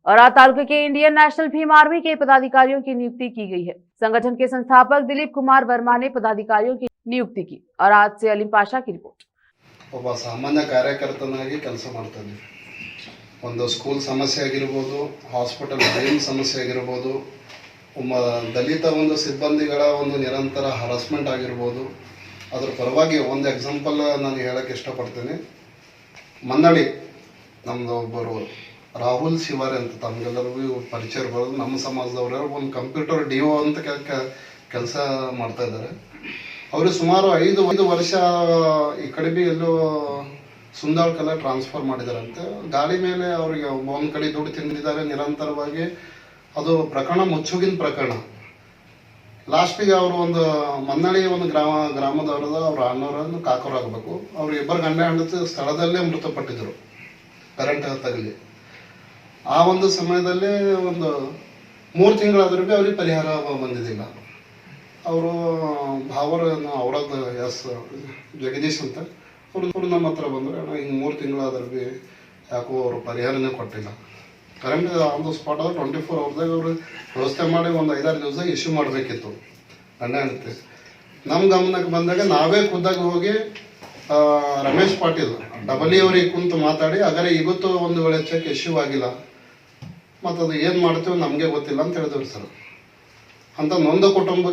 और तालुके के इंडियन नेशनल भीम आर्मी के पदाधिकारियों की नियुक्ति की गई है। संगठन के संस्थापक दिलीप कुमार वर्मा ने पदाधिकारियों की नियुक्ति की। और आज से अलीम पाशा की रिपोर्ट। ಒಬ್ಬ ಸಾಮಾನ್ಯ ಕಾರ್ಯಕರ್ತನಾಗಿ ಕೆಲಸ ಮಾಡ್ತಾನೆ. ಒಂದು ಸ್ಕೂಲ್ ಸಮಸ್ಯೆ ಆಗಿರಬಹುದು, ಹಾಸ್ಪಿಟಲ್ ಬಿಲ್ ಸಮಸ್ಯೆ ಆಗಿರಬಹುದು, ದಲಿತ ಒಂದು ಸಿಬ್ಬಂದಿಗಳ ಒಂದು ನಿರಂತರ ಹರಾಸ್ಮೆಂಟ್ ಆಗಿರಬಹುದು. ಅದರ ಪರವಾಗಿ ಒಂದು ಎಕ್ಸಾಂಪಲ್ ನಾನು ಹೇಳಕ್ಕೆ ಇಷ್ಟಪಡ್ತೀನಿ. ಮನ್ನಡಿ ನಮ್ಮದು ಒಬ್ಬರು ರಾಹುಲ್ ಶಿವಾರಿ ಅಂತ ತಮಗೆಲ್ಲರಿಗೂ ಪರಿಚಯ ಇರ್ಬೋದು. ನಮ್ಮ ಸಮಾಜದವರು ಒಂದು ಕಂಪ್ಯೂಟರ್ ಡಿಒ ಅಂತ ಕೆಲಸ ಮಾಡ್ತಾ ಇದ್ದಾರೆ. ಅವರು ಸುಮಾರು 5 ವರ್ಷ ಈ ಕಡೆ ಬಿ ಎಲ್ಲೋ ಸುಂದಾಳ್ಕೆಲ್ಲ ಟ್ರಾನ್ಸ್ಫರ್ ಮಾಡಿದಾರಂತೆ. ಗಾಡಿ ಮೇಲೆ ಅವರಿಗೆ ಒಂದು ಕಡೆ ದುಡ್ಡು ತಿಂದಿದ್ದಾರೆ ನಿರಂತರವಾಗಿ. ಅದು ಪ್ರಕರಣ ಮುಚ್ಚೋಗಿನ ಪ್ರಕರಣ. ಲಾಸ್ಟಿಗೆ ಅವರು ಒಂದು ಮನ್ನಳಿ ಒಂದು ಗ್ರಾಮದವ್ರದ ಅವ್ರ ಅಣ್ಣವರನ್ನು ಕಾಕೋರಾಗಬೇಕು. ಅವ್ರು ಇಬ್ಬರು ಗಂಡ ಹೆಂಡತಿ ಸ್ಥಳದಲ್ಲೇ ಮೃತಪಟ್ಟಿದ್ರು ಕರೆಂಟ್ ತಗಲಿ. ಆ ಒಂದು ಸಮಯದಲ್ಲಿ ಒಂದು 3 ತಿಂಗಳಾದ್ರೂ ಭೀ ಅವ್ರಿಗೆ ಪರಿಹಾರ ಬಂದಿದ್ದಿಲ್ಲ. ಅವರು ಭಾವರನ್ನು ಅವರದ್ದು ಜಗದೀಶ್ ಅಂತ ಅವರು ನಮ್ಮ ಹತ್ರ ಬಂದರು. ಹಿಂಗೆ 3 ತಿಂಗಳಾದ್ರೂ ಭೀ ಯಾಕೋ ಅವರು ಪರಿಹಾರನೇ ಕೊಟ್ಟಿಲ್ಲ. ಕರೆಂಟ್ ಆನ್ ದ ಸ್ಪಾಟ್ 24 ಅವರ್ದಾಗ ಅವರು ವ್ಯವಸ್ಥೆ ಮಾಡಿ ಒಂದು 5-6 ದಿವಸ ಇಶ್ಯೂ ಮಾಡಬೇಕಿತ್ತು ಗಂಡ ಹೆಂಡತಿ. ನಮ್ಮ ಗಮನಕ್ಕೆ ಬಂದಾಗ ನಾವೇ ಖುದ್ದಾಗಿ ಹೋಗಿ ರಮೇಶ್ ಪಾಟೀಲ್ ಡಬಲಿ ಅವ್ರಿಗೆ ಕುಂತು ಮಾತಾಡಿ ಹಾಗಾದ್ರೆ ಇವತ್ತು ಒಂದು ವೇಳೆ ಚೆಕ್ ಇಶ್ಯೂ ಆಗಿಲ್ಲ ಮತ್ತು ಅದು ಏನು ಮಾಡ್ತೀವಿ ನಮಗೆ ಗೊತ್ತಿಲ್ಲ ಅಂತ ಹೇಳಿದ್ರು ಸರ್. ಅಂತ ನೊಂದ ಕುಟುಂಬಕ್ಕೆ